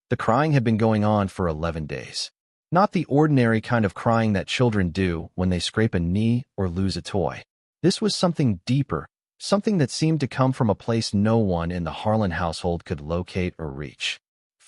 The crying had been going on for 11 days. Not the ordinary kind of crying that children do when they scrape a knee or lose a toy. This was something deeper, something that seemed to come from a place no one in the Harlan household could locate or reach.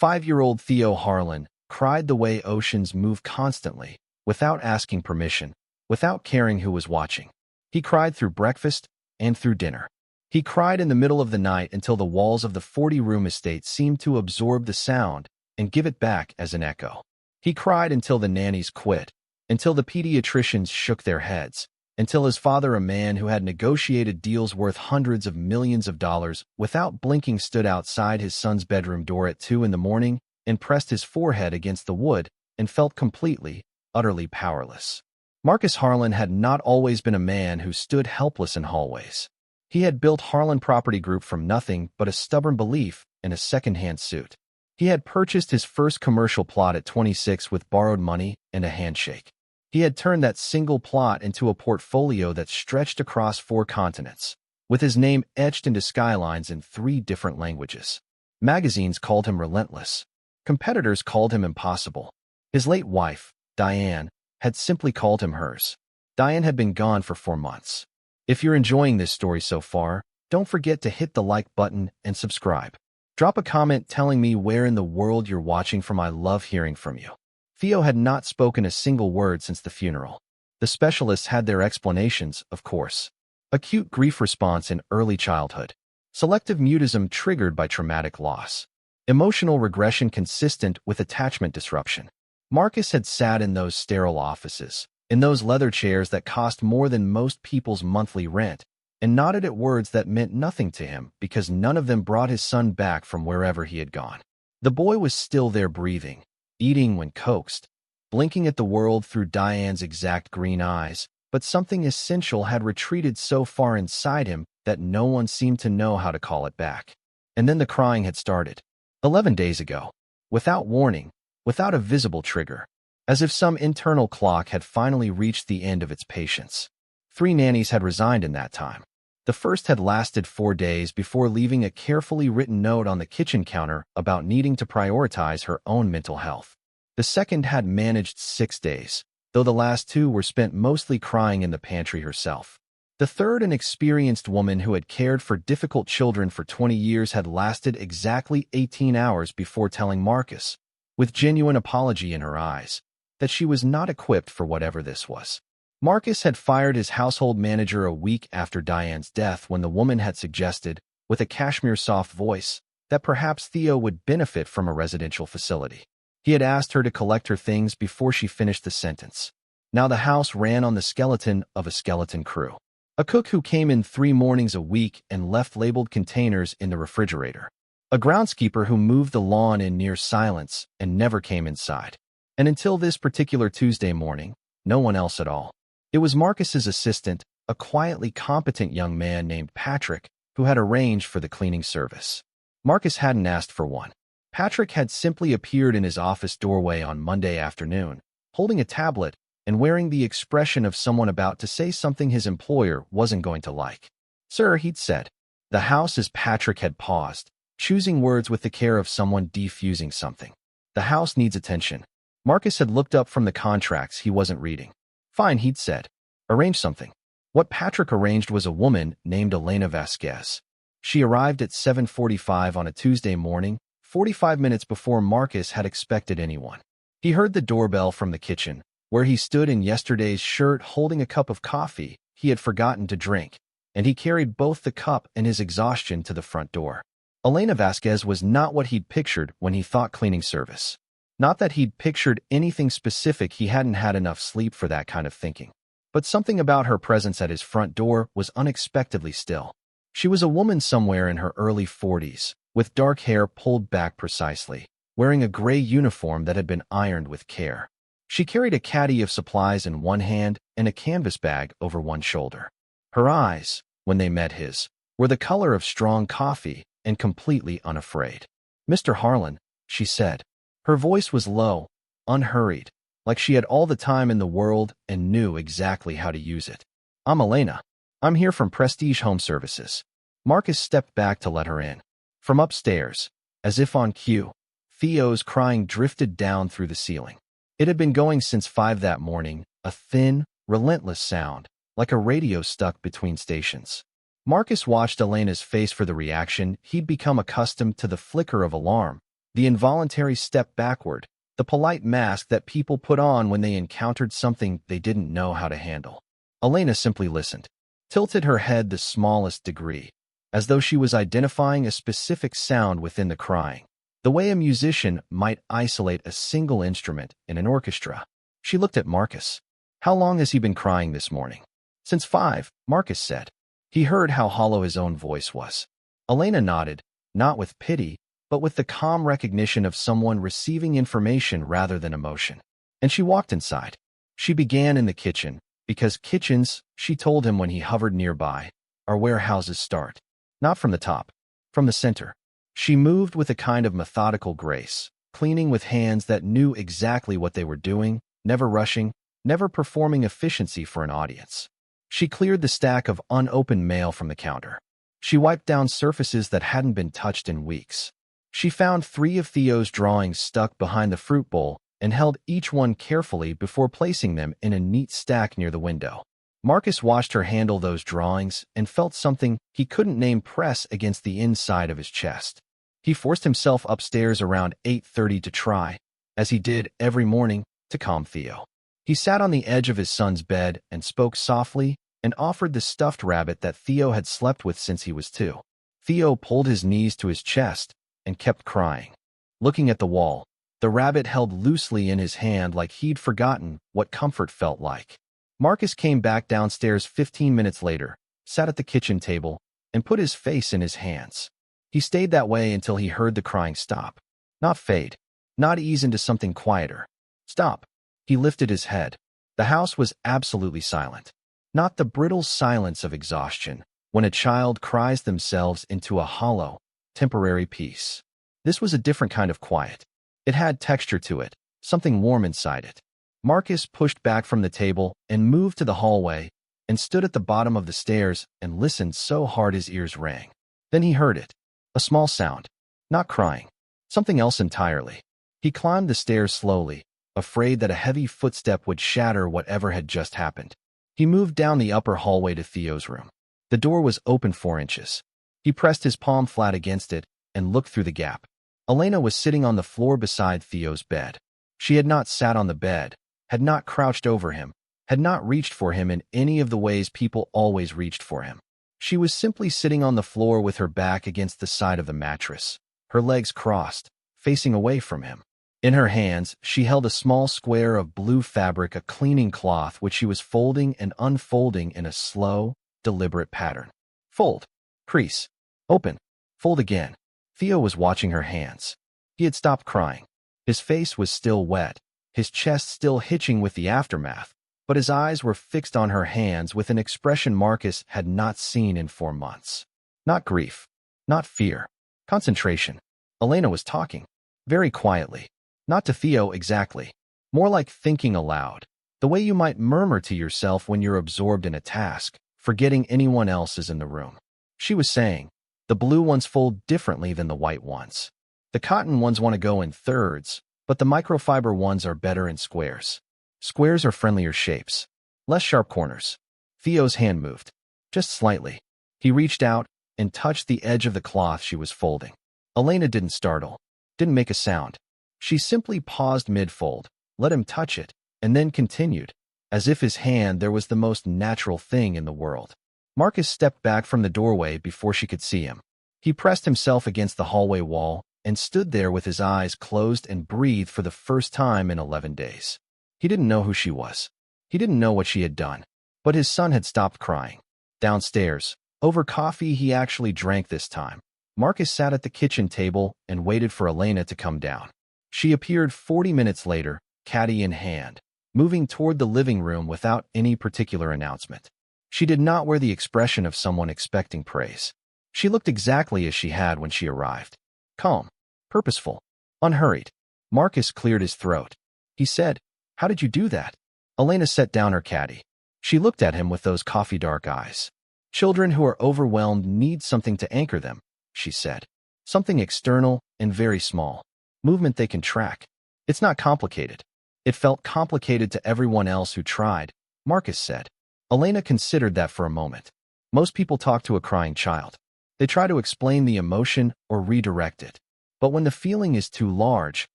5-year-old Theo Harlan cried the way oceans move constantly, without asking permission, without caring who was watching. He cried through breakfast and through dinner. He cried in the middle of the night until the walls of the 40-room estate seemed to absorb the sound and give it back as an echo. He cried until the nannies quit, until the pediatricians shook their heads, until his father, a man who had negotiated deals worth hundreds of millions of dollars, without blinking stood outside his son's bedroom door at 2 a.m. and pressed his forehead against the wood and felt completely, utterly powerless. Marcus Harlan had not always been a man who stood helpless in hallways. He had built Harlan Property Group from nothing but a stubborn belief in a second-hand suit. He had purchased his first commercial plot at 26 with borrowed money and a handshake. He had turned that single plot into a portfolio that stretched across 4 continents, with his name etched into skylines in 3 different languages. Magazines called him relentless. Competitors called him impossible. His late wife, Diane, had simply called him hers. Diane had been gone for 4 months. If you're enjoying this story so far, don't forget to hit the like button and subscribe. Drop a comment telling me where in the world you're watching from. I love hearing from you. Theo had not spoken a single word since the funeral. The specialists had their explanations, of course. Acute grief response in early childhood. Selective mutism triggered by traumatic loss. Emotional regression consistent with attachment disruption. Marcus had sat in those sterile offices, in those leather chairs that cost more than most people's monthly rent, and nodded at words that meant nothing to him because none of them brought his son back from wherever he had gone. The boy was still there breathing, eating when coaxed, blinking at the world through Diane's exact green eyes, but something essential had retreated so far inside him that no one seemed to know how to call it back. And then the crying had started. 11 days ago. Without warning, without a visible trigger. As if some internal clock had finally reached the end of its patience. 3 nannies had resigned in that time. The first had lasted 4 days before leaving a carefully written note on the kitchen counter about needing to prioritize her own mental health. The second had managed 6 days, though the last 2 were spent mostly crying in the pantry herself. The third, an experienced woman who had cared for difficult children for 20 years, had lasted exactly 18 hours before telling Marcus, with genuine apology in her eyes, that she was not equipped for whatever this was. Marcus had fired his household manager a week after Diane's death when the woman had suggested, with a cashmere soft voice, that perhaps Theo would benefit from a residential facility. He had asked her to collect her things before she finished the sentence. Now the house ran on the skeleton of a skeleton crew. A cook who came in 3 mornings a week and left labeled containers in the refrigerator. A groundskeeper who moved the lawn in near silence and never came inside. And until this particular Tuesday morning, no one else at all. It was Marcus's assistant, a quietly competent young man named Patrick, who had arranged for the cleaning service. Marcus hadn't asked for one. Patrick had simply appeared in his office doorway on Monday afternoon, holding a tablet and wearing the expression of someone about to say something his employer wasn't going to like. "Sir," he'd said. The house, as Patrick had paused, choosing words with the care of someone defusing something. "The house needs attention." Marcus had looked up from the contracts he wasn't reading. "Fine," he'd said. "Arrange something." What Patrick arranged was a woman named Elena Vasquez. She arrived at 7:45 on a Tuesday morning, 45 minutes before Marcus had expected anyone. He heard the doorbell from the kitchen, where he stood in yesterday's shirt holding a cup of coffee he had forgotten to drink, and he carried both the cup and his exhaustion to the front door. Elena Vasquez was not what he'd pictured when he thought cleaning service. Not that he'd pictured anything specific, he hadn't had enough sleep for that kind of thinking. But something about her presence at his front door was unexpectedly still. She was a woman somewhere in her early 40s, with dark hair pulled back precisely, wearing a gray uniform that had been ironed with care. She carried a caddy of supplies in one hand and a canvas bag over one shoulder. Her eyes, when they met his, were the color of strong coffee and completely unafraid. "Mr. Harlan," she said. Her voice was low, unhurried, like she had all the time in the world and knew exactly how to use it. "I'm Elena. I'm here from Prestige Home Services." Marcus stepped back to let her in. From upstairs, as if on cue, Theo's crying drifted down through the ceiling. It had been going since 5 that morning, a thin, relentless sound, like a radio stuck between stations. Marcus watched Elena's face for the reaction. He'd become accustomed to the flicker of alarm, the involuntary step backward, the polite mask that people put on when they encountered something they didn't know how to handle. Elena simply listened, tilted her head the smallest degree, as though she was identifying a specific sound within the crying, the way a musician might isolate a single instrument in an orchestra. She looked at Marcus. "How long has he been crying this morning?" "Since 5, Marcus said." He heard how hollow his own voice was. Elena nodded, not with pity, but with the calm recognition of someone receiving information rather than emotion. And she walked inside. She began in the kitchen, because kitchens, she told him when he hovered nearby, are where houses start. Not from the top, from the center. She moved with a kind of methodical grace, cleaning with hands that knew exactly what they were doing, never rushing, never performing efficiency for an audience. She cleared the stack of unopened mail from the counter. She wiped down surfaces that hadn't been touched in weeks. She found 3 of Theo's drawings stuck behind the fruit bowl and held each one carefully before placing them in a neat stack near the window. Marcus watched her handle those drawings and felt something he couldn't name press against the inside of his chest. He forced himself upstairs around 8:30 to try, as he did every morning, to calm Theo. He sat on the edge of his son's bed and spoke softly and offered the stuffed rabbit that Theo had slept with since he was 2. Theo pulled his knees to his chest and kept crying. Looking at the wall, the rabbit held loosely in his hand like he'd forgotten what comfort felt like. Marcus came back downstairs 15 minutes later, sat at the kitchen table, and put his face in his hands. He stayed that way until he heard the crying stop. Not fade, not ease into something quieter. Stop. He lifted his head. The house was absolutely silent. Not the brittle silence of exhaustion, when a child cries themselves into a hollow, temporary peace. This was a different kind of quiet. It had texture to it, something warm inside it. Marcus pushed back from the table and moved to the hallway and stood at the bottom of the stairs and listened so hard his ears rang. Then he heard it. A small sound. Not crying. Something else entirely. He climbed the stairs slowly, afraid that a heavy footstep would shatter whatever had just happened. He moved down the upper hallway to Theo's room. The door was open 4 inches. He pressed his palm flat against it and looked through the gap. Elena was sitting on the floor beside Theo's bed. She had not sat on the bed, had not crouched over him, had not reached for him in any of the ways people always reached for him. She was simply sitting on the floor with her back against the side of the mattress, her legs crossed, facing away from him. In her hands, she held a small square of blue fabric, a cleaning cloth which she was folding and unfolding in a slow, deliberate pattern. Fold. Crease. Open. Fold again. Theo was watching her hands. He had stopped crying. His face was still wet, his chest still hitching with the aftermath, but his eyes were fixed on her hands with an expression Marcus had not seen in 4 months. Not grief. Not fear. Concentration. Elena was talking. Very quietly. Not to Theo exactly. More like thinking aloud. The way you might murmur to yourself when you're absorbed in a task, forgetting anyone else is in the room. She was saying, the blue ones fold differently than the white ones. The cotton ones want to go in thirds, but the microfiber ones are better in squares. Squares are friendlier shapes. Less sharp corners. Theo's hand moved. Just slightly. He reached out and touched the edge of the cloth she was folding. Elena didn't startle. Didn't make a sound. She simply paused mid-fold, let him touch it, and then continued, as if his hand there was the most natural thing in the world. Marcus stepped back from the doorway before she could see him. He pressed himself against the hallway wall and stood there with his eyes closed and breathed for the first time in 11 days. He didn't know who she was. He didn't know what she had done. But his son had stopped crying. Downstairs, over coffee he actually drank this time, Marcus sat at the kitchen table and waited for Elena to come down. She appeared 40 minutes later, caddy in hand, moving toward the living room without any particular announcement. She did not wear the expression of someone expecting praise. She looked exactly as she had when she arrived. Calm, purposeful, unhurried. Marcus cleared his throat. He said, "How did you do that?" Elena set down her caddy. She looked at him with those coffee-dark eyes. "Children who are overwhelmed need something to anchor them," she said. "Something external and very small. movement they can track. It's not complicated. It felt complicated to everyone else who tried, Marcus said. Elena considered that for a moment. Most people talk to a crying child. They try to explain the emotion or redirect it. But when the feeling is too large,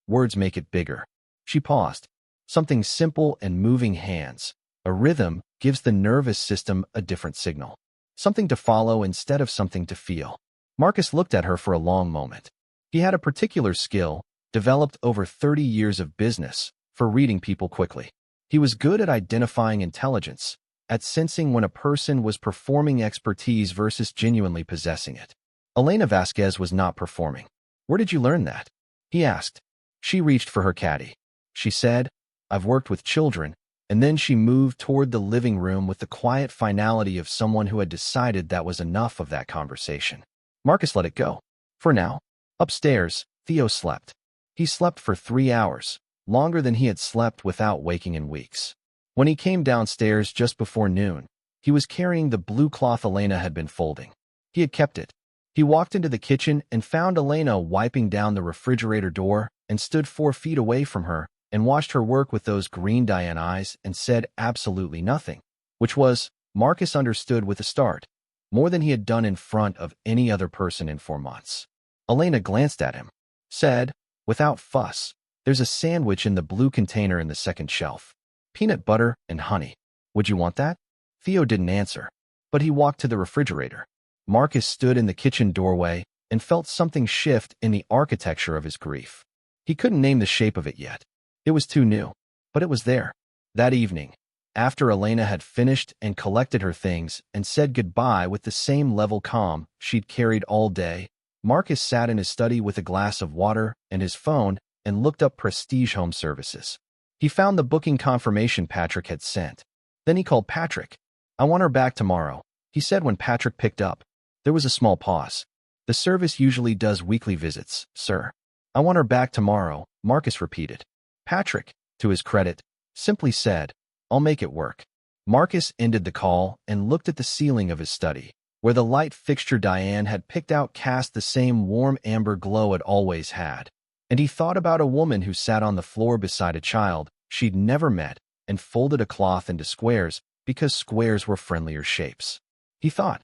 words make it bigger. She paused. Something simple and moving hands. A rhythm gives the nervous system a different signal. Something to follow instead of something to feel. Marcus looked at her for a long moment. He had a particular skill, developed over 30 years of business, for reading people quickly. He was good at identifying intelligence, at sensing when a person was performing expertise versus genuinely possessing it. Elena Vasquez was not performing. Where did you learn that? He asked. She reached for her caddy. She said, I've worked with children, and then she moved toward the living room with the quiet finality of someone who had decided that was enough of that conversation. Marcus let it go. For now. Upstairs, Theo slept. He slept for 3 hours, longer than he had slept without waking in weeks. When he came downstairs just before noon, he was carrying the blue cloth Elena had been folding. He had kept it. He walked into the kitchen and found Elena wiping down the refrigerator door and stood 4 feet away from her and watched her work with those green Diane eyes and said absolutely nothing, which was, Marcus understood with a start, more than he had done in front of any other person in 4 months. Elena glanced at him, said, without fuss, there's a sandwich in the blue container in the second shelf. Peanut butter and honey. Would you want that? Theo didn't answer, but he walked to the refrigerator. Marcus stood in the kitchen doorway and felt something shift in the architecture of his grief. He couldn't name the shape of it yet. It was too new, but it was there. That evening, after Elena had finished and collected her things and said goodbye with the same level calm she'd carried all day, Marcus sat in his study with a glass of water and his phone and looked up Prestige Home Services. He found the booking confirmation Patrick had sent. Then he called Patrick. I want her back tomorrow, he said when Patrick picked up. There was a small pause. The service usually does weekly visits, sir. I want her back tomorrow, Marcus repeated. Patrick, to his credit, simply said, I'll make it work. Marcus ended the call and looked at the ceiling of his study, where the light fixture Diane had picked out cast the same warm amber glow it always had. And he thought about a woman who sat on the floor beside a child she'd never met and folded a cloth into squares because squares were friendlier shapes. He thought,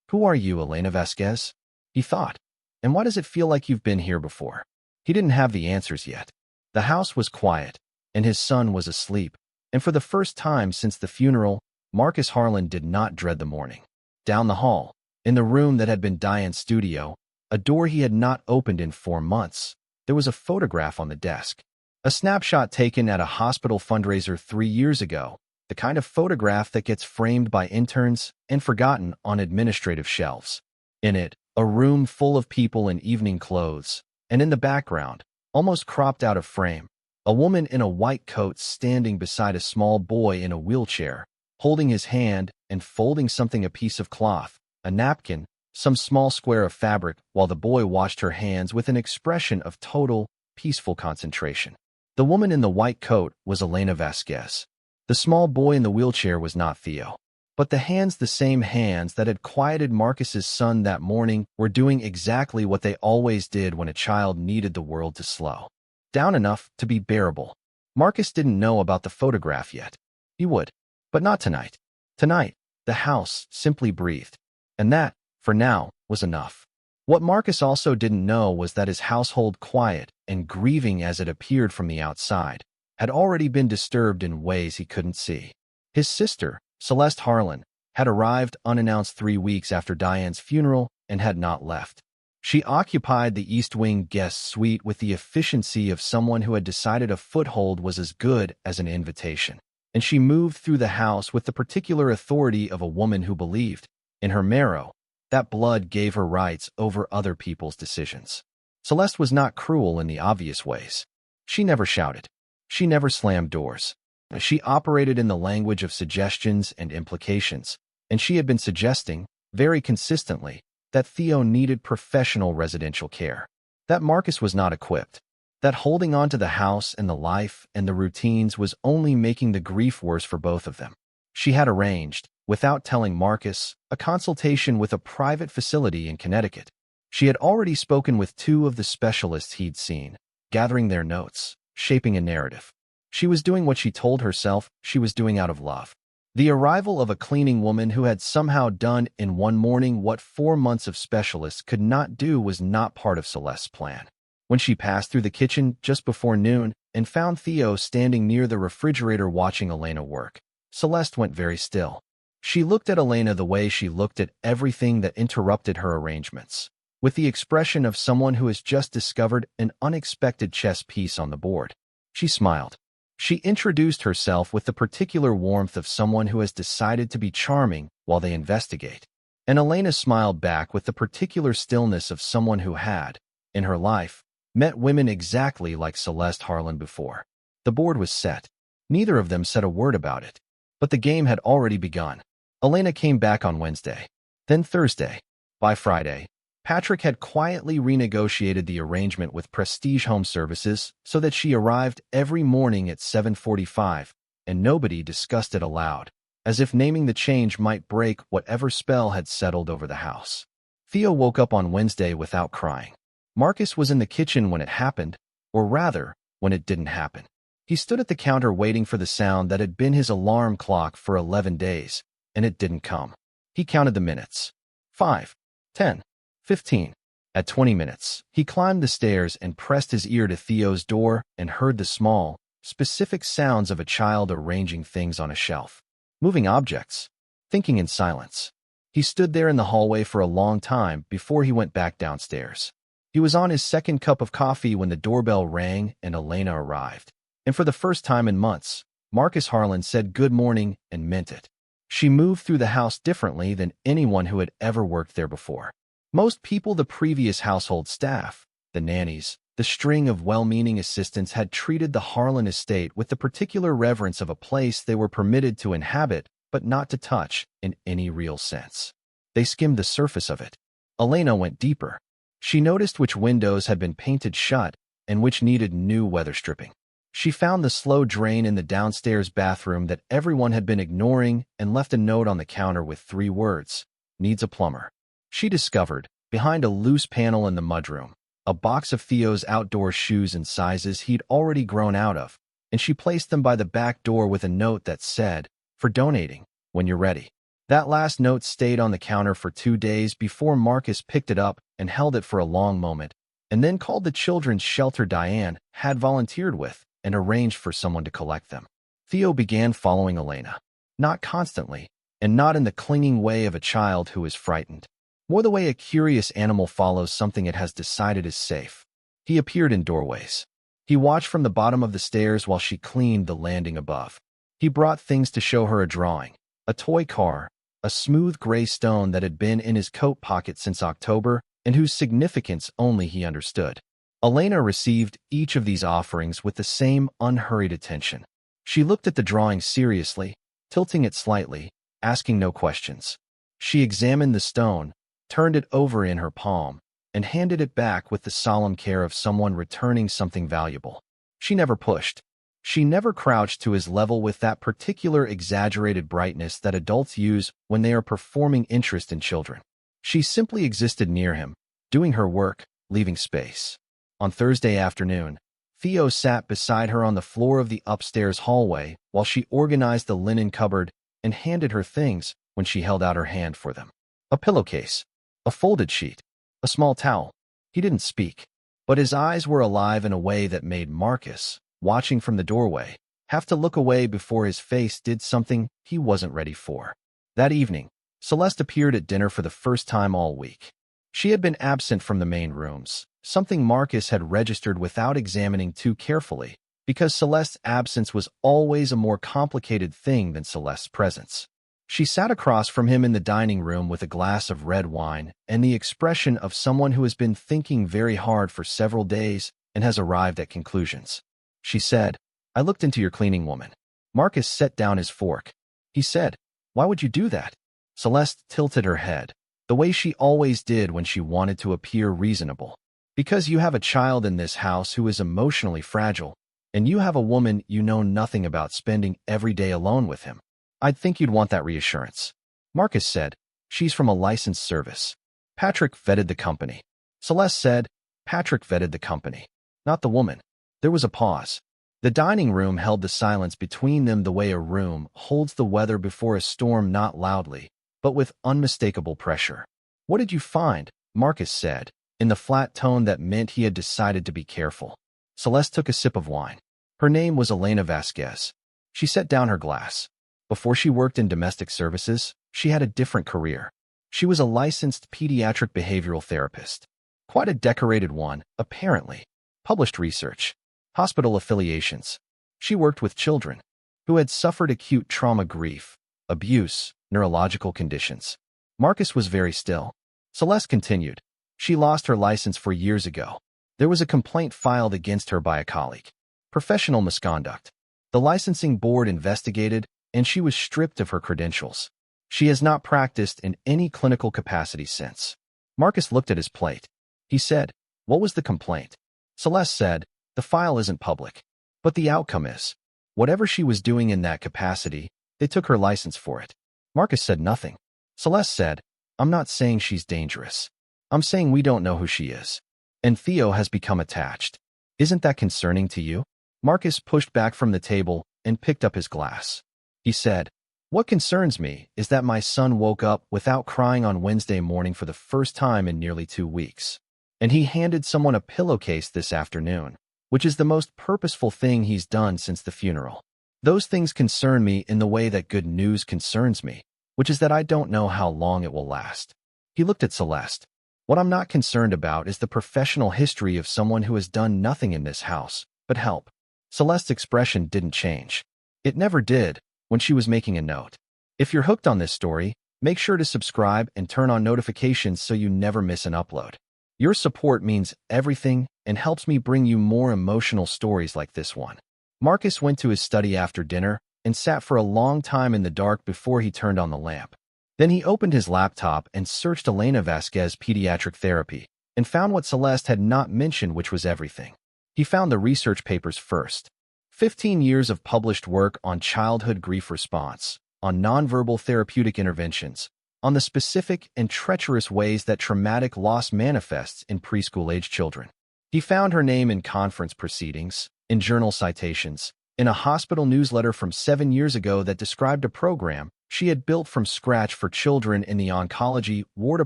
who are you, Elena Vasquez? He thought, and why does it feel like you've been here before? He didn't have the answers yet. The house was quiet, and his son was asleep, and for the first time since the funeral, Marcus Harlan did not dread the morning. Down the hall, in the room that had been Diane's studio, a door he had not opened in 4 months, there was a photograph on the desk. A snapshot taken at a hospital fundraiser 3 years ago, the kind of photograph that gets framed by interns and forgotten on administrative shelves. In it, a room full of people in evening clothes, and in the background, almost cropped out of frame, a woman in a white coat standing beside a small boy in a wheelchair, holding his hand and folding something, a piece of cloth, a napkin, some small square of fabric, while the boy washed her hands with an expression of total, peaceful concentration. The woman in the white coat was Elena Vasquez. The small boy in the wheelchair was not Theo. But the hands, the same hands that had quieted Marcus's son that morning, were doing exactly what they always did when a child needed the world to slow down enough to be bearable. Marcus didn't know about the photograph yet. He would, but not tonight. Tonight, the house simply breathed. And that, for now, was enough. What Marcus also didn't know was that his household, quiet and grieving as it appeared from the outside, had already been disturbed in ways he couldn't see. His sister, Celeste Harlan, had arrived unannounced 3 weeks after Diane's funeral and had not left. She occupied the East Wing guest suite with the efficiency of someone who had decided a foothold was as good as an invitation. And she moved through the house with the particular authority of a woman who believed, in her marrow, that blood gave her rights over other people's decisions. Celeste was not cruel in the obvious ways. She never shouted. She never slammed doors. She operated in the language of suggestions and implications, and she had been suggesting, very consistently, that Theo needed professional residential care, that Marcus was not equipped, that holding on to the house and the life and the routines was only making the grief worse for both of them. She had arranged, without telling Marcus, a consultation with a private facility in Connecticut. She had already spoken with 2 of the specialists he'd seen, gathering their notes, shaping a narrative. She was doing what she told herself she was doing out of love. The arrival of a cleaning woman who had somehow done in one morning what 4 months of specialists could not do was not part of Celeste's plan. When she passed through the kitchen just before noon and found Theo standing near the refrigerator watching Elena work, Celeste went very still. She looked at Elena the way she looked at everything that interrupted her arrangements, with the expression of someone who has just discovered an unexpected chess piece on the board. She smiled. She introduced herself with the particular warmth of someone who has decided to be charming while they investigate. And Elena smiled back with the particular stillness of someone who had, in her life, met women exactly like Celeste Harlan before. The board was set. Neither of them said a word about it. But the game had already begun. Elena came back on Wednesday, then Thursday. By Friday, Patrick had quietly renegotiated the arrangement with Prestige Home Services so that she arrived every morning at 7:45, and nobody discussed it aloud, as if naming the change might break whatever spell had settled over the house. Theo woke up on Wednesday without crying. Marcus was in the kitchen when it happened, or rather, when it didn't happen. He stood at the counter waiting for the sound that had been his alarm clock for 11 days, and it didn't come. He counted the minutes. 5, 10, 15. At 20 minutes, he climbed the stairs and pressed his ear to Theo's door and heard the small, specific sounds of a child arranging things on a shelf. Moving objects. Thinking in silence. He stood there in the hallway for a long time before he went back downstairs. He was on his second cup of coffee when the doorbell rang and Elena arrived. And for the first time in months, Marcus Harlan said good morning and meant it. She moved through the house differently than anyone who had ever worked there before. Most people, the previous household staff, the nannies, the string of well-meaning assistants had treated the Harlan estate with the particular reverence of a place they were permitted to inhabit but not to touch in any real sense. They skimmed the surface of it. Elena went deeper. She noticed which windows had been painted shut and which needed new weather stripping. She found the slow drain in the downstairs bathroom that everyone had been ignoring and left a note on the counter with 3 words, "Needs a plumber." She discovered, behind a loose panel in the mudroom, a box of Theo's outdoor shoes and sizes he'd already grown out of, and she placed them by the back door with a note that said, "For donating, when you're ready." That last note stayed on the counter for 2 days before Marcus picked it up and held it for a long moment, and then called the children's shelter Diane had volunteered with and arranged for someone to collect them. Theo began following Elena. Not constantly, and not in the clinging way of a child who is frightened. More the way a curious animal follows something it has decided is safe. He appeared in doorways. He watched from the bottom of the stairs while she cleaned the landing above. He brought things to show her: a drawing, a toy car, a smooth gray stone that had been in his coat pocket since October and whose significance only he understood. Elena received each of these offerings with the same unhurried attention. She looked at the drawing seriously, tilting it slightly, asking no questions. She examined the stone, turned it over in her palm, and handed it back with the solemn care of someone returning something valuable. She never pushed. She never crouched to his level with that particular exaggerated brightness that adults use when they are performing interest in children. She simply existed near him, doing her work, leaving space. On Thursday afternoon, Theo sat beside her on the floor of the upstairs hallway while she organized the linen cupboard and handed her things when she held out her hand for them. A pillowcase, a folded sheet, a small towel. He didn't speak, but his eyes were alive in a way that made Marcus, watching from the doorway, have to look away before his face did something he wasn't ready for. That evening, Celeste appeared at dinner for the first time all week. She had been absent from the main rooms, something Marcus had registered without examining too carefully, because Celeste's absence was always a more complicated thing than Celeste's presence. She sat across from him in the dining room with a glass of red wine and the expression of someone who has been thinking very hard for several days and has arrived at conclusions. She said, "I looked into your cleaning woman." Marcus set down his fork. He said, "Why would you do that?" Celeste tilted her head, the way she always did when she wanted to appear reasonable. "Because you have a child in this house who is emotionally fragile, and you have a woman you know nothing about spending every day alone with him. I'd think you'd want that reassurance." Marcus said, "She's from a licensed service. Patrick vetted the company." Celeste said, "Patrick vetted the company." not the woman. There was a pause. The dining room held the silence between them the way a room holds the weather before a storm, not loudly, but with unmistakable pressure. "What did you find?" Marcus said, in the flat tone that meant he had decided to be careful. Celeste took a sip of wine. Her name was Elena Vasquez. She set down her glass. Before she worked in domestic services, she had a different career. She was a licensed pediatric behavioral therapist. Quite a decorated one, apparently. Published research. Hospital affiliations. She worked with children who had suffered acute trauma, grief, abuse, neurological conditions. Marcus was very still. Celeste continued. "She lost her license 4 years ago. There was a complaint filed against her by a colleague. Professional misconduct. The licensing board investigated, and she was stripped of her credentials. She has not practiced in any clinical capacity since." Marcus looked at his plate. He said, "What was the complaint?" Celeste said, "The file isn't public, but the outcome is. Whatever she was doing in that capacity, they took her license for it." Marcus said nothing. Celeste said, "I'm not saying she's dangerous. I'm saying we don't know who she is. And Theo has become attached. Isn't that concerning to you?" Marcus pushed back from the table and picked up his glass. He said, "What concerns me is that my son woke up without crying on Wednesday morning for the first time in nearly 2 weeks. And he handed someone a pillowcase this afternoon, which is the most purposeful thing he's done since the funeral. Those things concern me in the way that good news concerns me, which is that I don't know how long it will last." He looked at Celeste. "What I'm not concerned about is the professional history of someone who has done nothing in this house but help." Celeste's expression didn't change. It never did when she was making a note. If you're hooked on this story, make sure to subscribe and turn on notifications so you never miss an upload. Your support means everything and helps me bring you more emotional stories like this one. Marcus went to his study after dinner and sat for a long time in the dark before he turned on the lamp. Then he opened his laptop and searched Elena Vasquez pediatric therapy and found what Celeste had not mentioned, which was everything. He found the research papers first. 15 years of published work on childhood grief response, on nonverbal therapeutic interventions, on the specific and treacherous ways that traumatic loss manifests in preschool-age children. He found her name in conference proceedings, in journal citations, in a hospital newsletter from 7 years ago that described a program she had built from scratch for children in the oncology ward, a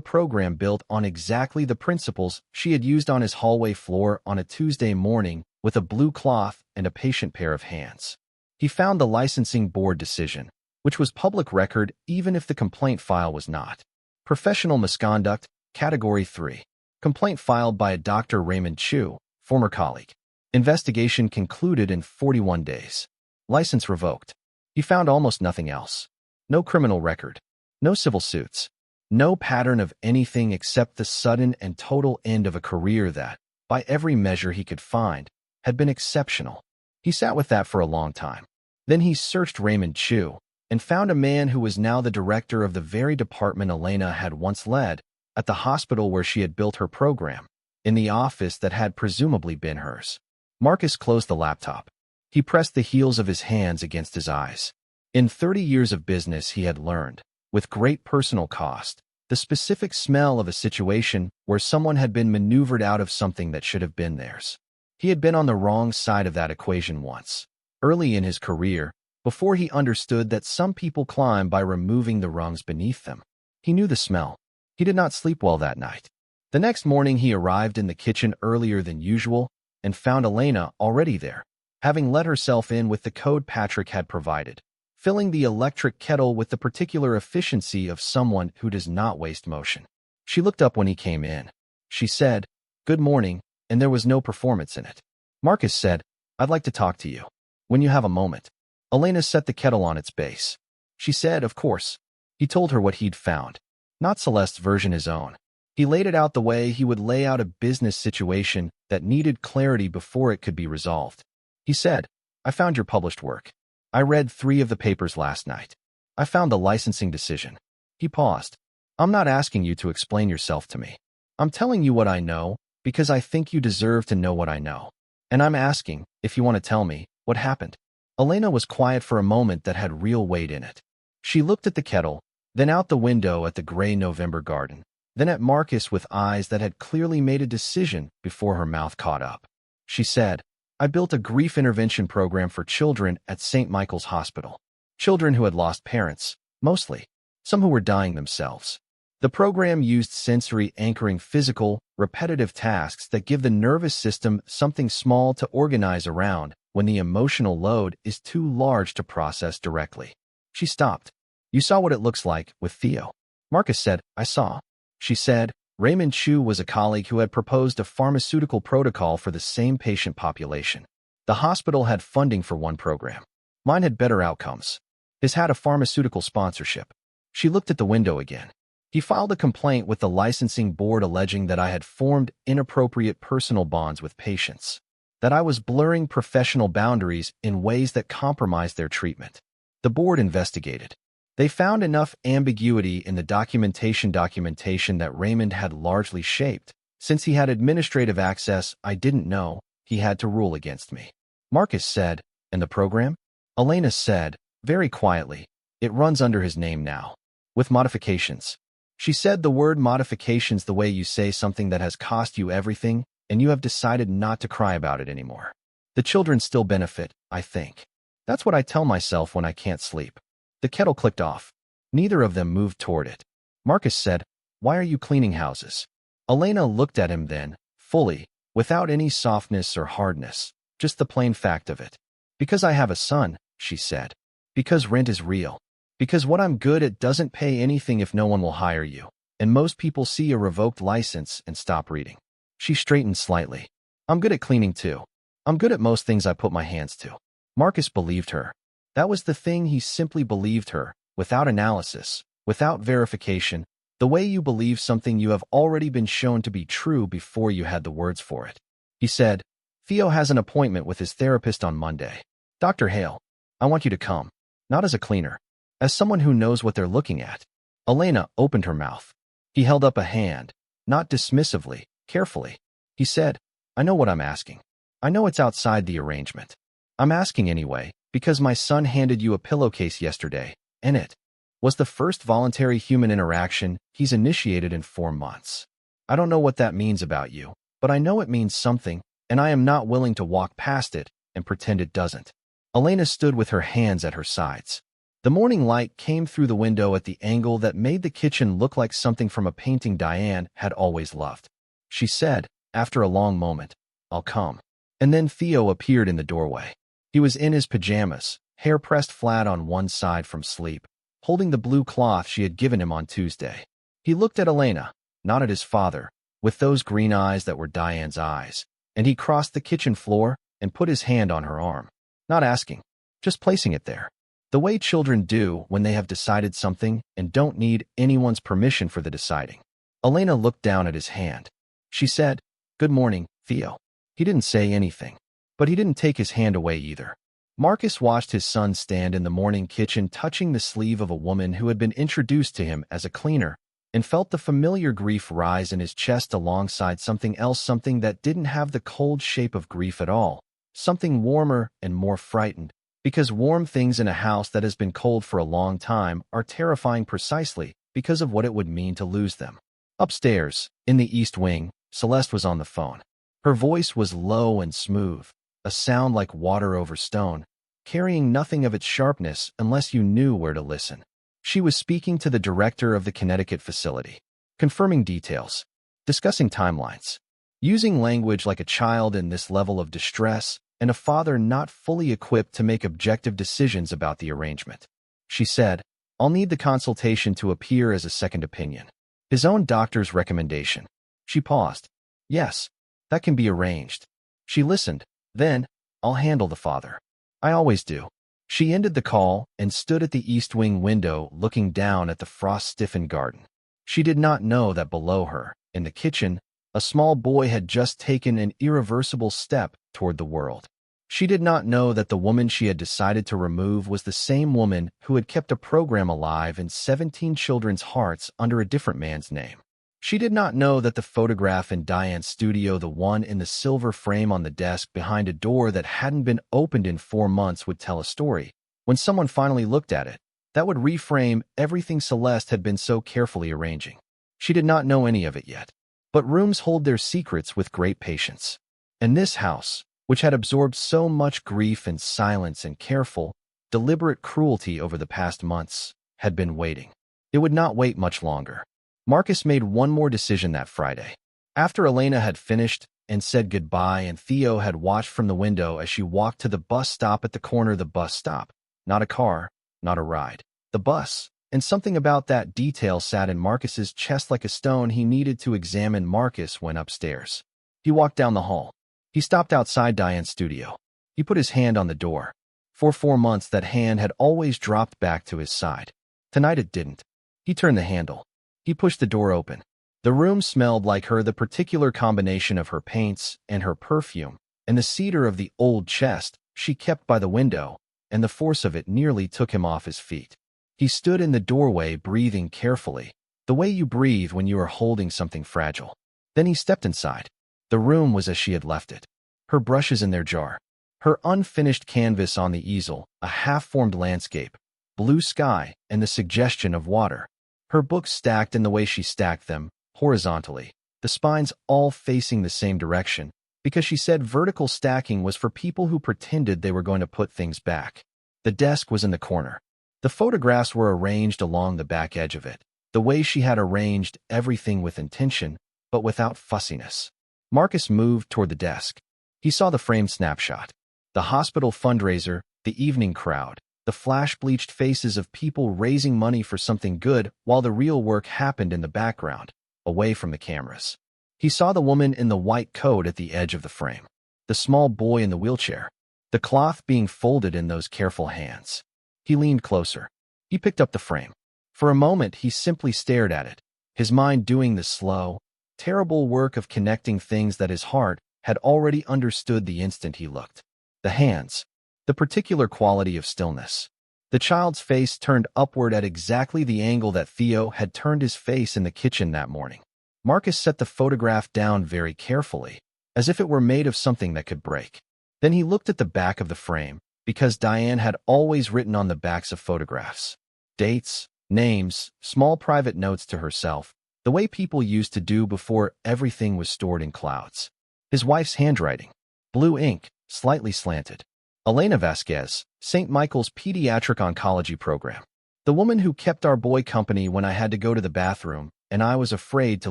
program built on exactly the principles she had used on his hallway floor on a Tuesday morning with a blue cloth and a patient pair of hands. He found the licensing board decision, which was public record even if the complaint file was not. Professional misconduct, Category 3. Complaint filed by a Dr. Raymond Chu, former colleague. Investigation concluded in 41 days. License revoked. He found almost nothing else. No criminal record. No civil suits. No pattern of anything except the sudden and total end of a career that, by every measure he could find, had been exceptional. He sat with that for a long time. Then he searched Raymond Chu and found a man who was now the director of the very department Elena had once led at the hospital where she had built her program, in the office that had presumably been hers. Marcus closed the laptop. He pressed the heels of his hands against his eyes. In 30 years of business, he had learned, with great personal cost, the specific smell of a situation where someone had been maneuvered out of something that should have been theirs. He had been on the wrong side of that equation once, early in his career, before he understood that some people climb by removing the rungs beneath them. He knew the smell. He did not sleep well that night. The next morning, he arrived in the kitchen earlier than usual and found Elena already there, having let herself in with the code Patrick had provided, filling the electric kettle with the particular efficiency of someone who does not waste motion. She looked up when he came in. She said, "Good morning," and there was no performance in it. Marcus said, "I'd like to talk to you. When you have a moment." Elena set the kettle on its base. She said, "Of course." He told her what he'd found. Not Celeste's version, his own. He laid it out the way he would lay out a business situation that needed clarity before it could be resolved. He said, "I found your published work. I read 3 of the papers last night. I found the licensing decision." He paused. "I'm not asking you to explain yourself to me. I'm telling you what I know because I think you deserve to know what I know. And I'm asking, if you want to tell me, what happened." Elena was quiet for a moment that had real weight in it. She looked at the kettle, then out the window at the gray November garden, then at Marcus with eyes that had clearly made a decision before her mouth caught up. She said, I built a grief intervention program for children at St. Michael's Hospital. Children who had lost parents, mostly. Some who were dying themselves. The program used sensory anchoring physical, repetitive tasks that give the nervous system something small to organize around when the emotional load is too large to process directly. She stopped. You saw what it looks like with Theo. Marcus said, I saw. She said, Raymond Chu was a colleague who had proposed a pharmaceutical protocol for the same patient population. The hospital had funding for one program. Mine had better outcomes. His had a pharmaceutical sponsorship. She looked at the window again. He filed a complaint with the licensing board alleging that I had formed inappropriate personal bonds with patients, that I was blurring professional boundaries in ways that compromised their treatment. The board investigated. They found enough ambiguity in the documentation that Raymond had largely shaped. Since he had administrative access I didn't know, he had to rule against me. Marcus said, and the program? Elena said, very quietly, it runs under his name now. With modifications. She said the word modifications the way you say something that has cost you everything, and you have decided not to cry about it anymore. The children still benefit, I think. That's what I tell myself when I can't sleep. The kettle clicked off. Neither of them moved toward it. Marcus said, why are you cleaning houses? Elena looked at him then, fully, without any softness or hardness, just the plain fact of it. Because I have a son, she said. Because rent is real. Because what I'm good at doesn't pay anything if no one will hire you, and most people see a revoked license and stop reading. She straightened slightly. I'm good at cleaning too. I'm good at most things I put my hands to. Marcus believed her. That was the thing, he simply believed her, without analysis, without verification, the way you believe something you have already been shown to be true before you had the words for it. He said, Theo has an appointment with his therapist on Monday. Dr. Hale, I want you to come. Not as a cleaner. As someone who knows what they're looking at. Elena opened her mouth. He held up a hand, not dismissively, carefully. He said, I know what I'm asking. I know it's outside the arrangement. I'm asking anyway, because my son handed you a pillowcase yesterday, and it was the first voluntary human interaction he's initiated in 4 months. I don't know what that means about you, but I know it means something, and I am not willing to walk past it and pretend it doesn't. Elena stood with her hands at her sides. The morning light came through the window at the angle that made the kitchen look like something from a painting Diane had always loved. She said, after a long moment, I'll come. And then Theo appeared in the doorway. He was in his pajamas, hair pressed flat on one side from sleep, holding the blue cloth she had given him on Tuesday. He looked at Elena, not at his father, with those green eyes that were Diane's eyes, and he crossed the kitchen floor and put his hand on her arm. Not asking, just placing it there. The way children do when they have decided something and don't need anyone's permission for the deciding. Elena looked down at his hand. She said, Good morning, Theo. He didn't say anything, but he didn't take his hand away either. Marcus watched his son stand in the morning kitchen touching the sleeve of a woman who had been introduced to him as a cleaner, and felt the familiar grief rise in his chest alongside something else, something that didn't have the cold shape of grief at all, something warmer and more frightened. Because warm things in a house that has been cold for a long time are terrifying precisely because of what it would mean to lose them. Upstairs, in the East Wing, Celeste was on the phone. Her voice was low and smooth, a sound like water over stone, carrying nothing of its sharpness unless you knew where to listen. She was speaking to the director of the Connecticut facility, confirming details, discussing timelines, using language like a child in this level of distress and a father not fully equipped to make objective decisions about the arrangement. She said, I'll need the consultation to appear as a second opinion. His own doctor's recommendation. She paused. Yes, that can be arranged. She listened. Then, I'll handle the father. I always do. She ended the call and stood at the East Wing window looking down at the frost-stiffened garden. She did not know that below her, in the kitchen, a small boy had just taken an irreversible step toward the world. She did not know that the woman she had decided to remove was the same woman who had kept a program alive in 17 children's hearts under a different man's name. She did not know that the photograph in Diane's studio, the one in the silver frame on the desk behind a door that hadn't been opened in 4 months, would tell a story, when someone finally looked at it, that would reframe everything Celeste had been so carefully arranging. She did not know any of it yet. But rooms hold their secrets with great patience. And this house, which had absorbed so much grief and silence and careful, deliberate cruelty over the past months, had been waiting. It would not wait much longer. Marcus made one more decision that Friday. After Elena had finished and said goodbye and Theo had watched from the window as she walked to the bus stop at the corner of the bus stop. Not a car, not a ride. The bus. And something about that detail sat in Marcus's chest like a stone. He needed to examine. Marcus went upstairs. He walked down the hall. He stopped outside Diane's studio. He put his hand on the door. For 4 months that hand had always dropped back to his side. Tonight it didn't. He turned the handle. He pushed the door open. The room smelled like her, the particular combination of her paints and her perfume, and the cedar of the old chest she kept by the window, and the force of it nearly took him off his feet. He stood in the doorway, breathing carefully, the way you breathe when you are holding something fragile. Then he stepped inside. The room was as she had left it. Her brushes in their jar. Her unfinished canvas on the easel, a half-formed landscape, blue sky, and the suggestion of water. Her books stacked in the way she stacked them, horizontally, the spines all facing the same direction, because she said vertical stacking was for people who pretended they were going to put things back. The desk was in the corner. The photographs were arranged along the back edge of it, the way she had arranged everything with intention, but without fussiness. Marcus moved toward the desk. He saw the framed snapshot. The hospital fundraiser, the evening crowd, the flash-bleached faces of people raising money for something good while the real work happened in the background, away from the cameras. He saw the woman in the white coat at the edge of the frame, the small boy in the wheelchair, the cloth being folded in those careful hands. He leaned closer. He picked up the frame. For a moment, he simply stared at it, his mind doing the slow, terrible work of connecting things that his heart had already understood the instant he looked. The hands, the particular quality of stillness. The child's face turned upward at exactly the angle that Theo had turned his face in the kitchen that morning. Marcus set the photograph down very carefully, as if it were made of something that could break. Then he looked at the back of the frame, because Diane had always written on the backs of photographs dates, names, small private notes to herself, the way people used to do before everything was stored in clouds. His wife's handwriting, blue ink, slightly slanted. Elena Vasquez, St. Michael's Pediatric Oncology Program. The woman who kept our boy company when I had to go to the bathroom, and I was afraid to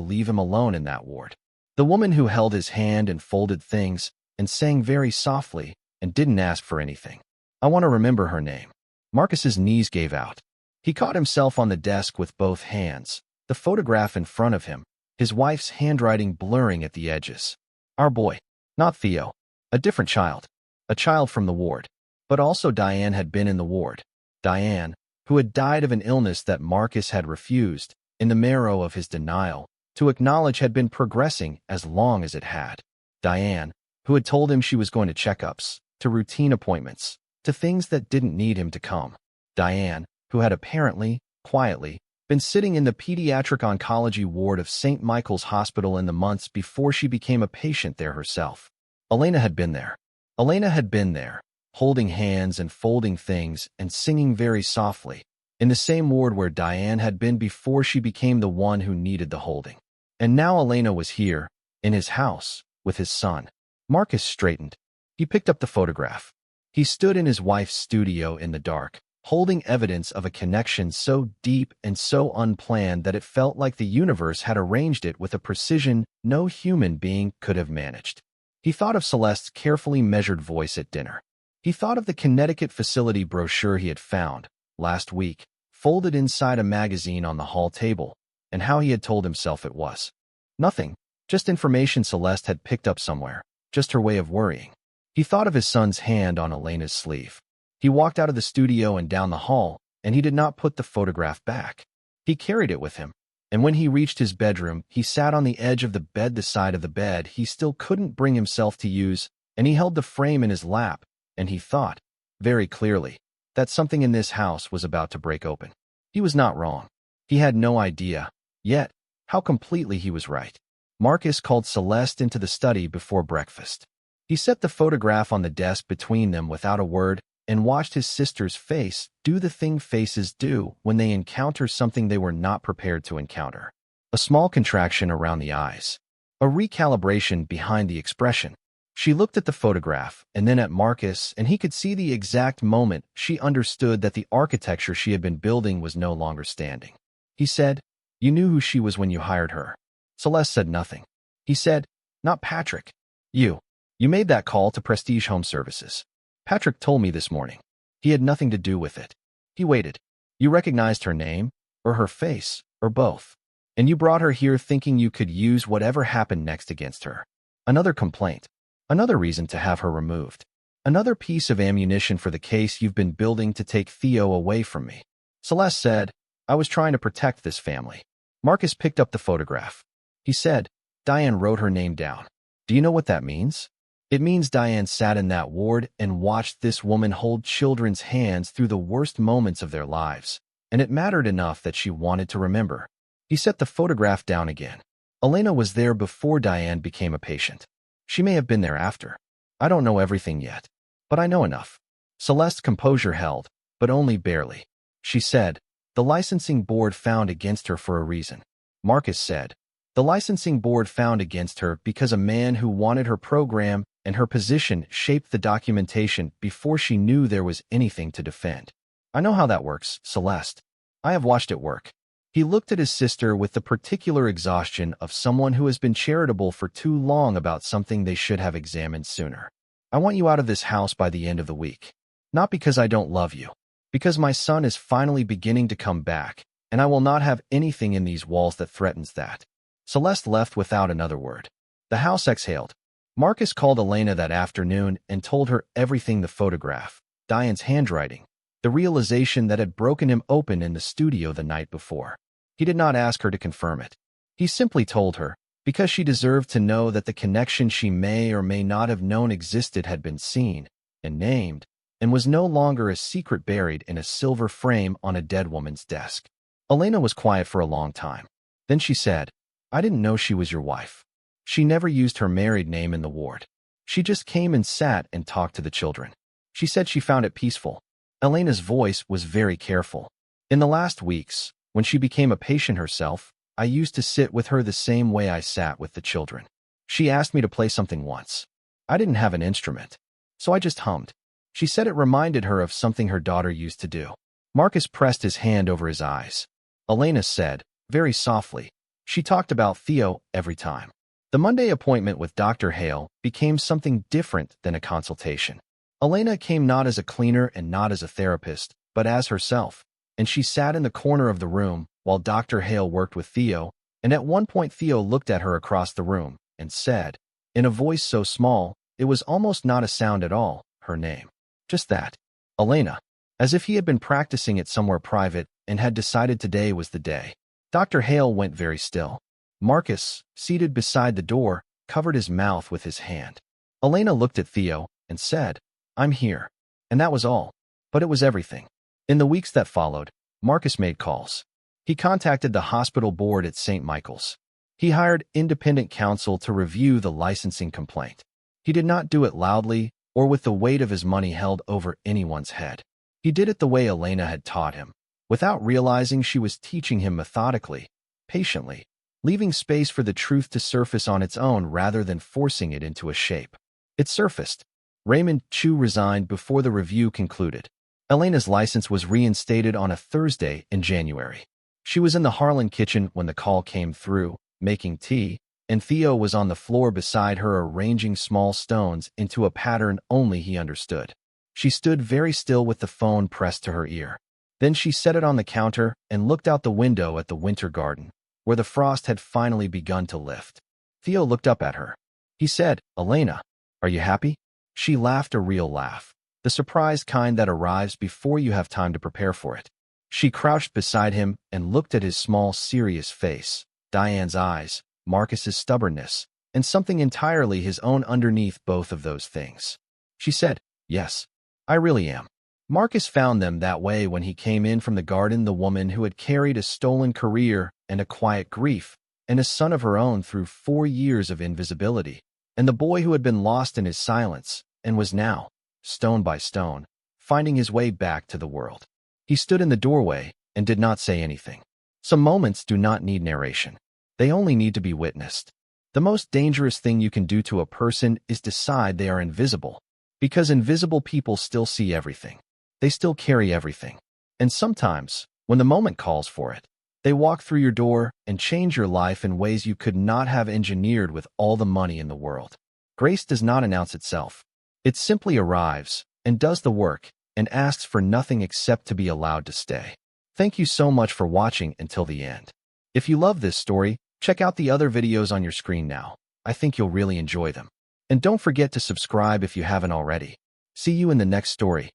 leave him alone in that ward. The woman who held his hand and folded things, and sang very softly, and didn't ask for anything. I want to remember her name. Marcus's knees gave out. He caught himself on the desk with both hands, the photograph in front of him, his wife's handwriting blurring at the edges. Our boy. Not Theo. A different child. A child from the ward. But also Diane had been in the ward. Diane, who had died of an illness that Marcus had refused, in the marrow of his denial, to acknowledge had been progressing as long as it had. Diane, who had told him she was going to checkups, to routine appointments, to things that didn't need him to come. Diane, who had apparently, quietly, been sitting in the pediatric oncology ward of St. Michael's Hospital in the months before she became a patient there herself. Elena had been there. Elena had been there, holding hands and folding things and singing very softly, in the same ward where Diane had been before she became the one who needed the holding. And now Elena was here, in his house, with his son. Marcus straightened. He picked up the photograph. He stood in his wife's studio in the dark, holding evidence of a connection so deep and so unplanned that it felt like the universe had arranged it with a precision no human being could have managed. He thought of Celeste's carefully measured voice at dinner. He thought of the Connecticut facility brochure he had found, last week, folded inside a magazine on the hall table, and how he had told himself it was nothing, just information Celeste had picked up somewhere, just her way of worrying. He thought of his son's hand on Elena's sleeve. He walked out of the studio and down the hall, and he did not put the photograph back. He carried it with him, and when he reached his bedroom, he sat on the edge of the bed, the side of the bed he still couldn't bring himself to use, and he held the frame in his lap, and he thought, very clearly, that something in this house was about to break open. He was not wrong. He had no idea, yet, how completely he was right. Marcus called Celeste into the study before breakfast. He set the photograph on the desk between them without a word and watched his sister's face do the thing faces do when they encounter something they were not prepared to encounter. A small contraction around the eyes. A recalibration behind the expression. She looked at the photograph and then at Marcus, and he could see the exact moment she understood that the architecture she had been building was no longer standing. He said, "You knew who she was when you hired her." Celeste said nothing. He said, "Not Patrick. You. You made that call to Prestige Home Services. Patrick told me this morning. He had nothing to do with it." He waited. "You recognized her name, or her face, or both. And you brought her here thinking you could use whatever happened next against her. Another complaint. Another reason to have her removed. Another piece of ammunition for the case you've been building to take Theo away from me." Celeste said, "I was trying to protect this family." Marcus picked up the photograph. He said, "Diane wrote her name down. Do you know what that means?" "It means Diane sat in that ward and watched this woman hold children's hands through the worst moments of their lives, and it mattered enough that she wanted to remember." He set the photograph down again. "Elena was there before Diane became a patient. She may have been there after. I don't know everything yet, but I know enough." Celeste's composure held, but only barely. She said, "The licensing board found against her for a reason." Marcus said, "The licensing board found against her because a man who wanted her program and her position shaped the documentation before she knew there was anything to defend." "I know how that works, Celeste. I have watched it work." He looked at his sister with the particular exhaustion of someone who has been charitable for too long about something they should have examined sooner. "I want you out of this house by the end of the week. Not because I don't love you. Because my son is finally beginning to come back, and I will not have anything in these walls that threatens that." Celeste left without another word. The house exhaled. Marcus called Elena that afternoon and told her everything: the photograph, Diane's handwriting, the realization that had broken him open in the studio the night before. He did not ask her to confirm it. He simply told her, because she deserved to know that the connection she may or may not have known existed had been seen and named, and was no longer a secret buried in a silver frame on a dead woman's desk. Elena was quiet for a long time. Then she said, "I didn't know she was your wife. She never used her married name in the ward. She just came and sat and talked to the children. She said she found it peaceful." Elena's voice was very careful. "In the last weeks, when she became a patient herself, I used to sit with her the same way I sat with the children. She asked me to play something once. I didn't have an instrument, so I just hummed. She said it reminded her of something her daughter used to do." Marcus pressed his hand over his eyes. Elena said, very softly, "She talked about Theo every time." The Monday appointment with Dr. Hale became something different than a consultation. Elena came not as a cleaner and not as a therapist, but as herself, and she sat in the corner of the room while Dr. Hale worked with Theo, and at one point Theo looked at her across the room and said, in a voice so small, it was almost not a sound at all, her name. Just that. Elena. As if he had been practicing it somewhere private and had decided today was the day. Dr. Hale went very still. Marcus, seated beside the door, covered his mouth with his hand. Elena looked at Theo and said, "I'm here." And that was all. But it was everything. In the weeks that followed, Marcus made calls. He contacted the hospital board at St. Michael's. He hired independent counsel to review the licensing complaint. He did not do it loudly or with the weight of his money held over anyone's head. He did it the way Elena had taught him, without realizing she was teaching him methodically, patiently, leaving space for the truth to surface on its own rather than forcing it into a shape. It surfaced. Raymond Chu resigned before the review concluded. Elena's license was reinstated on a Thursday in January. She was in the Harlan kitchen when the call came through, making tea, and Theo was on the floor beside her arranging small stones into a pattern only he understood. She stood very still with the phone pressed to her ear. Then she set it on the counter and looked out the window at the winter garden, where the frost had finally begun to lift. Theo looked up at her. He said, "Elena, are you happy?" She laughed a real laugh, the surprised kind that arrives before you have time to prepare for it. She crouched beside him and looked at his small, serious face, Diane's eyes, Marcus's stubbornness, and something entirely his own underneath both of those things. She said, "Yes, I really am." Marcus found them that way when he came in from the garden, the woman who had carried a stolen career and a quiet grief, and a son of her own through 4 years of invisibility, and the boy who had been lost in his silence and was now, stone by stone, finding his way back to the world. He stood in the doorway and did not say anything. Some moments do not need narration. They only need to be witnessed. The most dangerous thing you can do to a person is decide they are invisible, because invisible people still see everything. They still carry everything. And sometimes, when the moment calls for it, they walk through your door and change your life in ways you could not have engineered with all the money in the world. Grace does not announce itself. It simply arrives and does the work and asks for nothing except to be allowed to stay. Thank you so much for watching until the end. If you love this story, check out the other videos on your screen now. I think you'll really enjoy them. And don't forget to subscribe if you haven't already. See you in the next story.